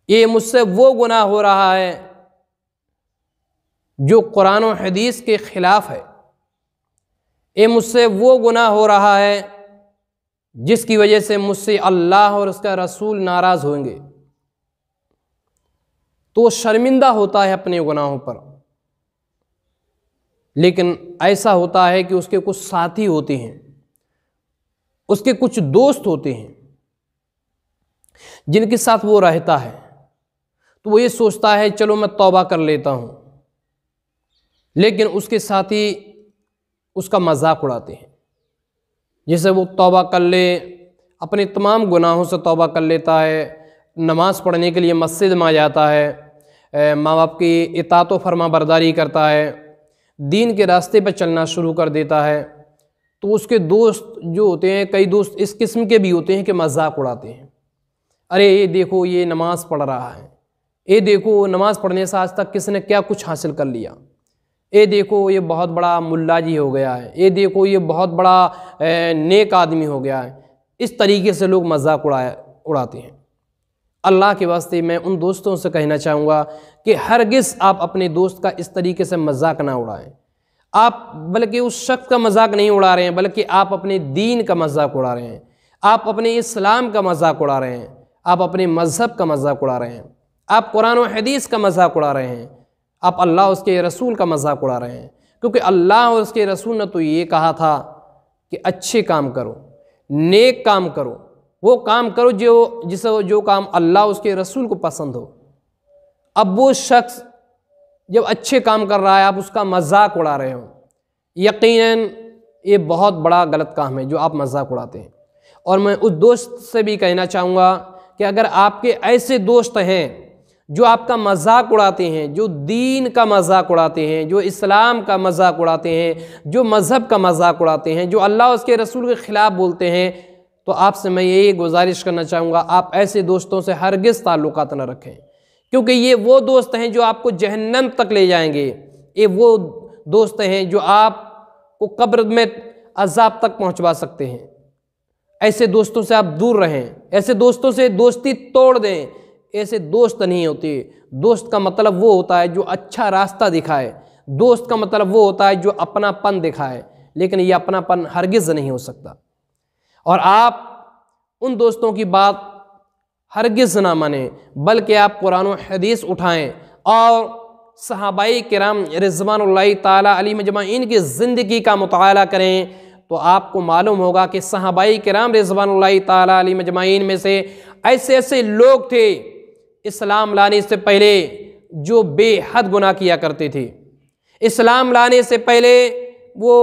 ये मुझसे वो गुनाह हो रहा है जो कुरान और हदीस के ख़िलाफ़ है, ये मुझसे वो गुनाह हो रहा है जिसकी वजह से मुझसे अल्लाह और उसका रसूल नाराज़ होंगे, तो वो शर्मिंदा होता है अपने गुनाहों पर। लेकिन ऐसा होता है कि उसके कुछ साथी होते हैं, उसके कुछ दोस्त होते हैं जिनके साथ वो रहता है, तो वो ये सोचता है चलो मैं तौबा कर लेता हूँ, लेकिन उसके साथी उसका मजाक उड़ाते हैं। जैसे वो तौबा कर ले, अपने तमाम गुनाहों से तौबा कर लेता है, नमाज़ पढ़ने के लिए मस्जिद में आ जाता है, माँ बाप की इताअत व फरमा बरदारी करता है, दीन के रास्ते पर चलना शुरू कर देता है, तो उसके दोस्त जो होते हैं, कई दोस्त इस किस्म के भी होते हैं कि मजाक उड़ाते हैं। अरे ये देखो ये नमाज़ पढ़ रहा है, ये देखो नमाज़ पढ़ने से आज तक किसने क्या कुछ हासिल कर लिया, ये देखो ये बहुत बड़ा मुल्ला जी हो गया है, ये देखो ये बहुत बड़ा नेक आदमी हो गया है। इस तरीके से लोग मजाक उड़ाते हैं। अल्लाह के वास्ते मैं उन दोस्तों से कहना चाहूँगा कि हरगिज़ आप अपने दोस्त का इस तरीके से मजाक ना उड़ाएं। आप बल्कि उस शख्स का मजाक नहीं उड़ा रहे हैं, बल्कि आप अपने दीन का मजाक उड़ा रहे हैं, आप अपने इस्लाम का मजाक उड़ा रहे हैं, आप अपने मज़हब का मजाक उड़ा रहे हैं, आप कुरान और हदीस का मजाक उड़ा रहे हैं, आप अल्लाह उसके रसूल का मजाक उड़ा रहे हैं। क्योंकि अल्लाह और उसके रसूल ने तो ये कहा था कि अच्छे काम करो, नेक काम करो, वो काम करो जो काम अल्लाह उसके रसूल को पसंद हो। अब वो शख्स जब अच्छे काम कर रहा है, आप उसका मजाक उड़ा रहे हो, यकीनन ये बहुत बड़ा गलत काम है जो आप मजाक उड़ाते हैं। और मैं उस दोस्त से भी कहना चाहूँगा कि अगर आपके ऐसे दोस्त हैं जो आपका मजाक उड़ाते हैं, जो दीन का मजाक उड़ाते हैं, जो इस्लाम का मजाक उड़ाते हैं, जो मज़हब का मजाक उड़ाते हैं, जो अल्लाह उसके रसूल के ख़िलाफ़ बोलते हैं, तो आपसे मैं यही गुजारिश करना चाहूँगा, आप ऐसे दोस्तों से हरगिज़ ताल्लुकात न रखें, क्योंकि ये वो दोस्त हैं जो आपको जहन्नम तक ले जाएंगे। ये वो दोस्त हैं जो आपको कब्र में अज़ाब तक पहुँचवा सकते हैं। ऐसे दोस्तों से आप दूर रहें, ऐसे दोस्तों से दोस्ती तोड़ दें। ऐसे दोस्त नहीं होते। दोस्त का मतलब वो होता है जो अच्छा रास्ता दिखाए, दोस्त का मतलब वो होता है जो अपनापन दिखाए, लेकिन ये अपनापन हरगिज़ नहीं हो सकता। और आप उन दोस्तों की बात हरगिज़ ना माने, बल्कि आप कुरान और हदीस उठाएं और सहाबाई किराम रिज़वानुल्लाहि ताला अलैहिम अजमाइन की ज़िंदगी का मुताला करें, तो आपको मालूम होगा कि सहाबाई किराम रिज़वानुल्लाहि ताला अलैहिम अजमाइन में से ऐसे ऐसे लोग थे इस्लाम लाने से पहले जो बेहद गुनाह किया करते थे। इस्लाम लाने से पहले वो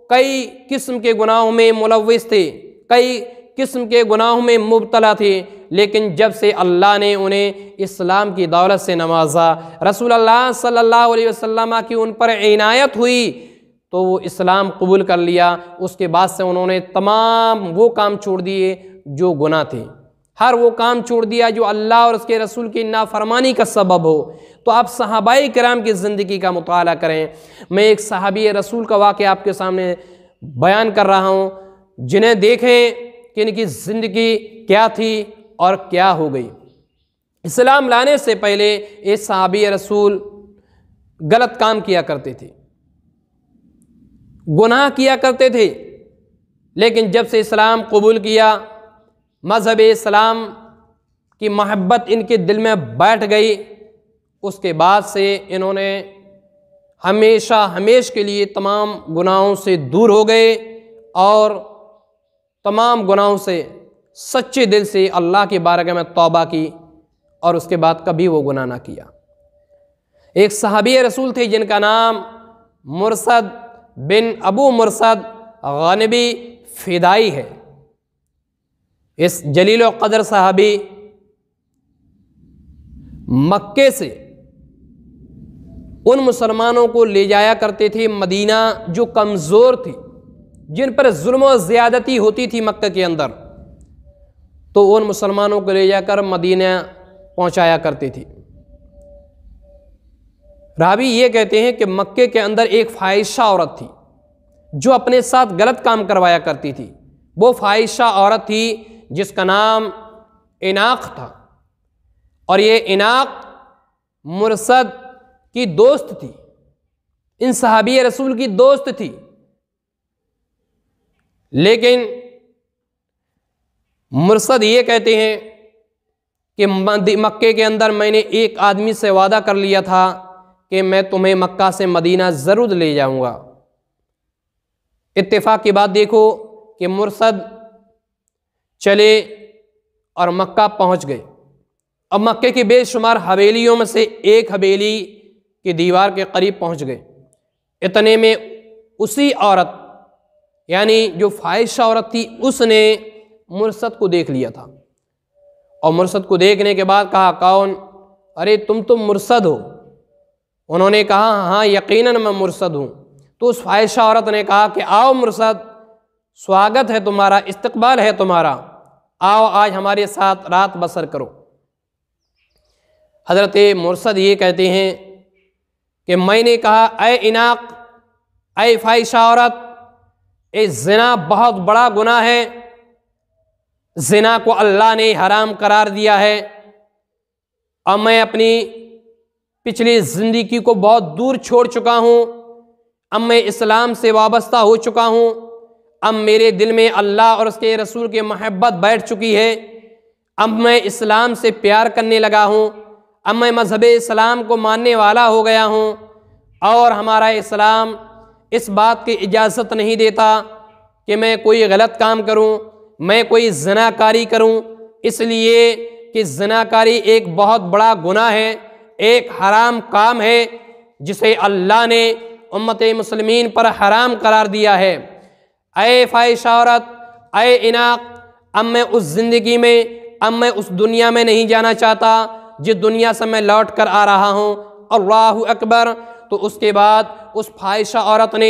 कई किस्म के गुनाहों में मुलव्विस थे, कई किस्म के गुनाहों में मुब्तला थे, लेकिन जब से अल्लाह ने उन्हें इस्लाम की दौलत से नवाजा, रसूल अल्लाह सल्लल्लाहु अलैहि वसल्लम की उन पर इनायत हुई, तो वो इस्लाम कबूल कर लिया। उसके बाद से उन्होंने तमाम वो काम छोड़ दिए जो गुनाह थे, हर वो काम छोड़ दिया जो अल्लाह और उसके रसूल की नाफरमानी का सबब हो। तो आप सहाबाई किराम की ज़िंदगी का मुताला करें। मैं एक सहाबी रसूल का वाक़या आपके सामने बयान कर रहा हूँ, जिन्हें देखें कि इनकी ज़िंदगी क्या थी और क्या हो गई। इस्लाम लाने से पहले ये सहाबी रसूल गलत काम किया करते थे, गुनाह किया करते थे, लेकिन जब से इस्लाम कबूल किया, मज़हब इस्लाम की मोहब्बत इनके दिल में बैठ गई, उसके बाद से इन्होंने हमेशा हमेश के लिए तमाम गुनाहों से दूर हो गए और तमाम गुनाहों से सच्चे दिल से अल्लाह के बारगाह में तौबा की और उसके बाद कभी वो गुनाह ना किया। एक सहाबी रसूल थे जिनका नाम मुरसद बिन अबू मुरसद गनबी फ़िदाई है। इस जलील व क़दर सहाबी मक्के से उन मुसलमानों को ले जाया करते थे मदीना जो कमज़ोर थी, जिन पर जुल्म व ज़्यादती होती थी मक्के के अंदर, तो उन मुसलमानों को ले जाकर मदीना पहुंचाया करती थी। रावी ये कहते हैं कि मक्के के अंदर एक फ़ाहिशा औरत थी जो अपने साथ गलत काम करवाया करती थी। वो फ़ाहिशा औरत थी जिसका नाम इनाक था। और ये इनाक मुरसद की दोस्त थी, इन सहाबी रसूल की दोस्त थी। लेकिन मुरसद ये कहते हैं कि मक्के के अंदर मैंने एक आदमी से वादा कर लिया था कि मैं तुम्हें मक्का से मदीना ज़रूर ले जाऊंगा। इत्तेफाक की बात देखो कि मुरसद चले और मक्का पहुंच गए। अब मक्के की बेशुमार हवेलियों में से एक हवेली की दीवार के करीब पहुंच गए। इतने में उसी औरत, यानी जो फाहिशा औरत थी, उसने मुरसद को देख लिया था। और मुरसद को देखने के बाद कहा, कौन? अरे तुम तो मुरसद हो। उन्होंने कहा, हाँ यकीनन मैं मुरसद हूँ। तो उस फाहिशा औरत ने कहा कि आओ मुरसद, स्वागत है तुम्हारा, इस्तकबाल है तुम्हारा, आओ आज हमारे साथ रात बसर करो। हज़रत मुरसद ये कहते हैं कि मैंने कहा, ऐ इनाक, ऐ फाहिशा औरत, ए ज़िना बहुत बड़ा गुनाह है, ज़िना को अल्लाह ने हराम करार दिया है। अब मैं अपनी पिछली ज़िंदगी को बहुत दूर छोड़ चुका हूँ, अब मैं इस्लाम से वाबस्ता हो चुका हूँ, अब मेरे दिल में अल्लाह और उसके रसूल की मोहब्बत बैठ चुकी है, अब मैं इस्लाम से प्यार करने लगा हूँ, अब मैं मज़हब इस्लाम को मानने वाला हो गया हूँ। और हमारा इस्लाम इस बात की इजाज़त नहीं देता कि मैं कोई गलत काम करूं, मैं कोई ज़िनाकारी करूं, इसलिए कि ज़िनाकारी एक बहुत बड़ा गुनाह है, एक हराम काम है जिसे अल्लाह ने उम्मत मुस्लिमीन पर हराम करार दिया है। ऐ फाहिशा औरत, ऐ इनाक, अब मैं उस ज़िंदगी में, अब मैं उस दुनिया में नहीं जाना चाहता जिस दुनिया से मैं लौट कर आ रहा हूँ। अल्लाहु अकबर। तो उसके बाद उस फाहिशा औरत ने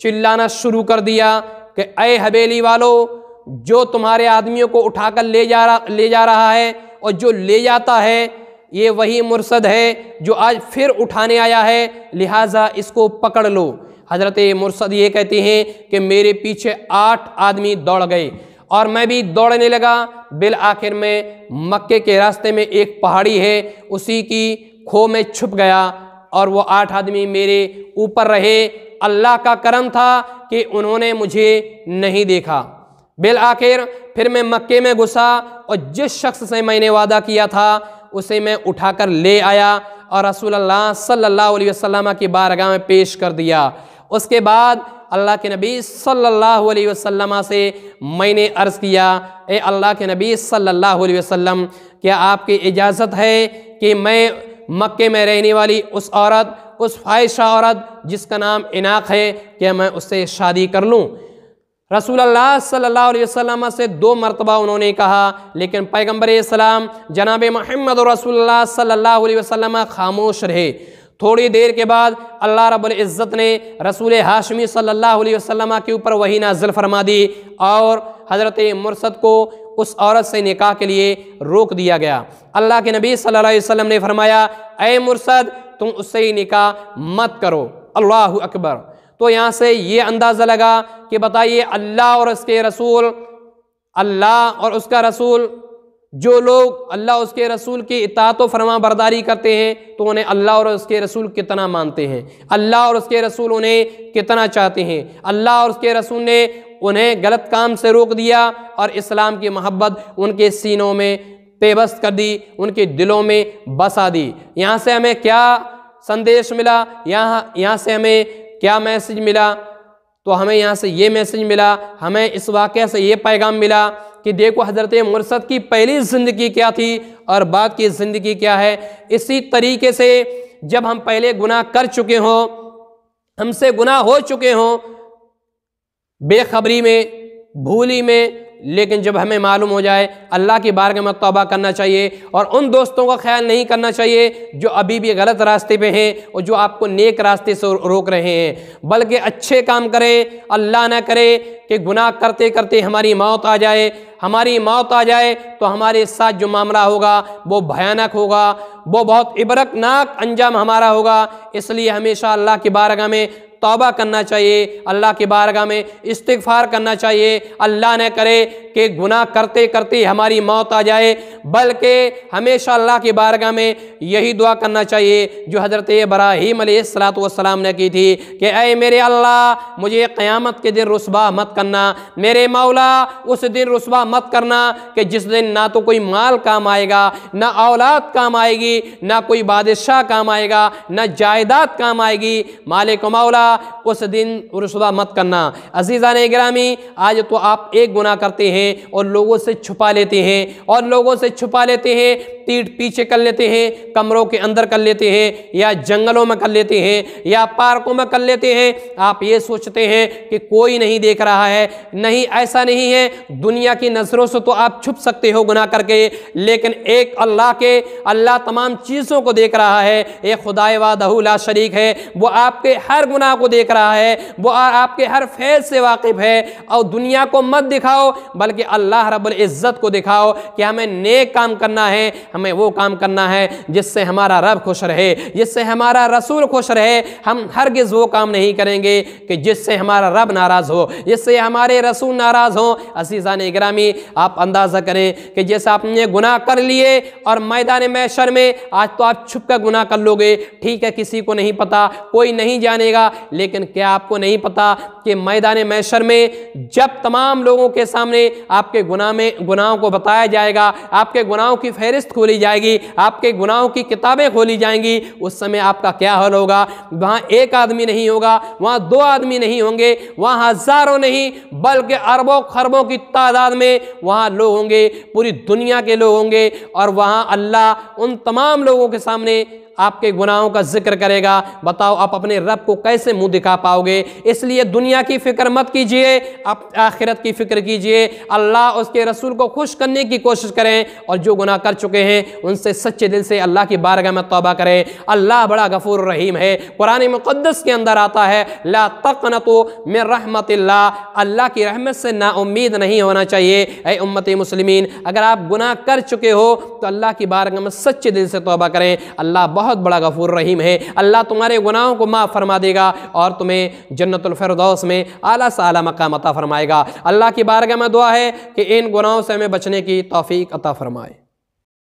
चिल्लाना शुरू कर दिया कि ऐ हवेली वालों, जो तुम्हारे आदमियों को उठाकर ले जा रहा है और जो ले जाता है ये वही मुरसद है जो आज फिर उठाने आया है, लिहाजा इसको पकड़ लो। हज़रत मुरसद ये कहते हैं कि मेरे पीछे 8 आदमी दौड़ गए और मैं भी दौड़ने लगा। बिल आखिर में मक्के के रास्ते में एक पहाड़ी है, उसी की खो में छुप गया और वो 8 आदमी मेरे ऊपर रहे। अल्लाह का करम था कि उन्होंने मुझे नहीं देखा। बिल आखिर फिर मैं मक्के में घुसा और जिस शख्स से मैंने वादा किया था उसे मैं उठाकर ले आया और रसूलुल्लाह सल्लल्लाहु अलैहि वसल्लम की बारगाह में पेश कर दिया। उसके बाद अल्लाह के नबी सल्लल्लाहु अलैहि वसल्लम से मैंने अर्ज़ किया, ए अल्लाह के नबी सल्लल्लाहु अलैहि वसल्लम, क्या आपकी इजाज़त है कि मैं मक्के में रहने वाली उस औरत, उस फाहिशा औरत जिसका नाम इनाक है, क्या मैं उससे शादी कर लूँ? रसूलुल्लाह सल्लल्लाहु अलैहि वसल्लम से 2 मरतबा उन्होंने कहा, लेकिन पैगम्बर इस्लाम जनाब मोहम्मद रसूलुल्लाह सल्लल्लाहु अलैहि वसल्लम खामोश रहे। थोड़ी देर के बाद अल्लाह रब्बुल इज़्ज़त ने रसूल हाशमी सल्लल्लाहु अलैहि वसल्लम के ऊपर वही नाज़िल फरमा दी और हज़रत मुरसद को उस औरत से निकाह के लिए रोक दिया गया। अल्लाह के नबी सल्लल्लाहु अलैहि वसल्लम ने फरमाया, ऐ मुरसद, तुम उससे ही निकाह मत करो। अल्लाहु अकबर। तो यहाँ से ये अंदाज़ा लगा कि बताइए, अल्लाह और उसके रसूल, अल्लाह और उसका रसूल, जो लोग अल्लाह उसके रसूल की इताअत व फरमा बरदारी करते हैं तो उन्हें अल्लाह और उसके रसूल कितना मानते हैं, अल्लाह और उसके रसूल उन्हें कितना चाहते हैं। अल्लाह और उसके रसूल ने उन्हें गलत काम से रोक दिया और इस्लाम की मोहब्बत उनके सीनों में पेबस्त कर दी, उनके दिलों में बसा दी। यहाँ से हमें क्या संदेश मिला, यहाँ से हमें क्या मैसेज मिला? तो हमें यहाँ से ये मैसेज मिला, हमें इस वाक़या से ये पैगाम मिला कि देखो हज़रत मुरसद की पहली ज़िंदगी क्या थी और बाद की ज़िंदगी क्या है। इसी तरीके से जब हम पहले गुनाह कर चुके हों, हमसे गुनाह हो चुके हों बेखबरी में, भूली में, लेकिन जब हमें मालूम हो जाए, अल्लाह की बारगाह में तौबा करना चाहिए और उन दोस्तों का ख्याल नहीं करना चाहिए जो अभी भी गलत रास्ते पे हैं और जो आपको नेक रास्ते से रोक रहे हैं, बल्कि अच्छे काम करें। अल्लाह ना करे कि गुनाह करते करते हमारी मौत आ जाए। हमारी मौत आ जाए तो हमारे साथ जो मामला होगा वो भयानक होगा, वो बहुत इबरतनाक अंजाम हमारा होगा। इसलिए हमेशा अल्लाह की बारगाह में तौबा करना चाहिए, अल्लाह की बारगाह में इस्तिग़फ़ार करना चाहिए। अल्लाह ने करे कि गुनाह करते करते हमारी मौत आ जाए, बल्कि हमेशा अल्लाह की बारगाह में यही दुआ करना चाहिए जो हज़रत इब्राहीम अलैहिस्सलातु वस्सलाम ने की थी कि ऐ मेरे अल्लाह, मुझे क़यामत के दिन रुस्वा मत करना, मेरे मौला उस दिन रुस्वा मत करना कि जिस दिन ना तो कोई माल काम आएगा, ना औलाद काम आएगी, ना कोई बादशाह काम आएगा, ना जायदाद काम आएगी। मालिक मौला उस दिन रुस्वा मत करना। अज़ीज़ान गिरामी, आज तो आप एक गुनाह करते हैं और लोगों से छुपा लेते हैं, और लोगों से छुपा लेते हैं, पीठ पीछे कर लेते हैं, कमरों के अंदर कर लेते हैं, या जंगलों में कर लेते हैं, या पार्कों में कर लेते हैं। आप ये सोचते हैं कि कोई नहीं देख रहा है। नहीं, ऐसा नहीं है। दुनिया की नज़रों से तो आप छुप सकते हो गुनाह करके, लेकिन एक अल्लाह तमाम चीज़ों को देख रहा है। एक खुदाए वादहू ला शरीक है, वो आपके हर गुनाह को देख रहा है, वो आपके हर फैल से वाकिफ़ है। और दुनिया को मत दिखाओ, बल्कि अल्लाह रब्बुल इज़्ज़त को दिखाओ कि हमें नेक काम करना है, हमें वो काम करना है जिससे हमारा रब खुश रहे, जिससे हमारा रसूल खुश रहे। हम हरगिज़ वो काम नहीं करेंगे कि जिससे हमारा रब नाराज़ हो, जिससे हमारे रसूल नाराज़ हो। अज़ीज़ान गिरामी, आप अंदाज़ा करें कि जैसे आपने गुनाह कर लिए और मैदान महशर में आज तो आप छुप कर गुनाह कर लोगे, ठीक है, किसी को नहीं पता, कोई नहीं जानेगा। लेकिन क्या आपको नहीं पता कि मैदान महशर में जब तमाम लोगों के सामने आपके गुनाहों को बताया जाएगा, आपके गुनाहों की फहरिस्त खोली जाएगी, आपके गुनाहों की किताबें खोली जाएंगी, उस समय आपका क्या हाल होगा? वहाँ एक आदमी नहीं होगा, वहाँ दो आदमी नहीं होंगे, वहाँ हजारों नहीं बल्कि अरबों खरबों की तादाद में वहाँ लोग होंगे, पूरी दुनिया के लोग होंगे। और वहाँ अल्लाह उन तमाम लोगों के सामने आपके गुनाहों का जिक्र करेगा। बताओ आप अपने रब को कैसे मुंह दिखा पाओगे? इसलिए दुनिया की फिक्र मत कीजिए, आप आखिरत की फिक्र कीजिए। अल्लाह उसके रसूल को खुश करने की कोशिश करें, और जो गुनाह कर चुके हैं उनसे सच्चे दिल से अल्लाह की बारगाह में तौबा करें। अल्लाह बड़ा गफूर रहीम है। कुरान मुक़द्दस के अंदर आता है, ला तक़नतु मिन रहमतिल्लाह, अल्लाह की रहमत से नाउम्मीद नहीं होना चाहिए। ऐ उम्मती मुस्लिमीन, अगर आप गुनाह कर चुके हो तो अल्लाह की बारगाह में सच्चे दिल से तौबा करें। अल्लाह बहुत बड़ा गफूर रहीम है। अल्लाह तुम्हारे गुनाहों को माफ़ फरमा देगा और तुम्हें जन्नतुल फिरदौस में आला से आला मकाम अता फरमाएगा। अल्लाह की बारगाह में दुआ है कि इन गुनाहों से हमें बचने की तौफीक अता फरमाए।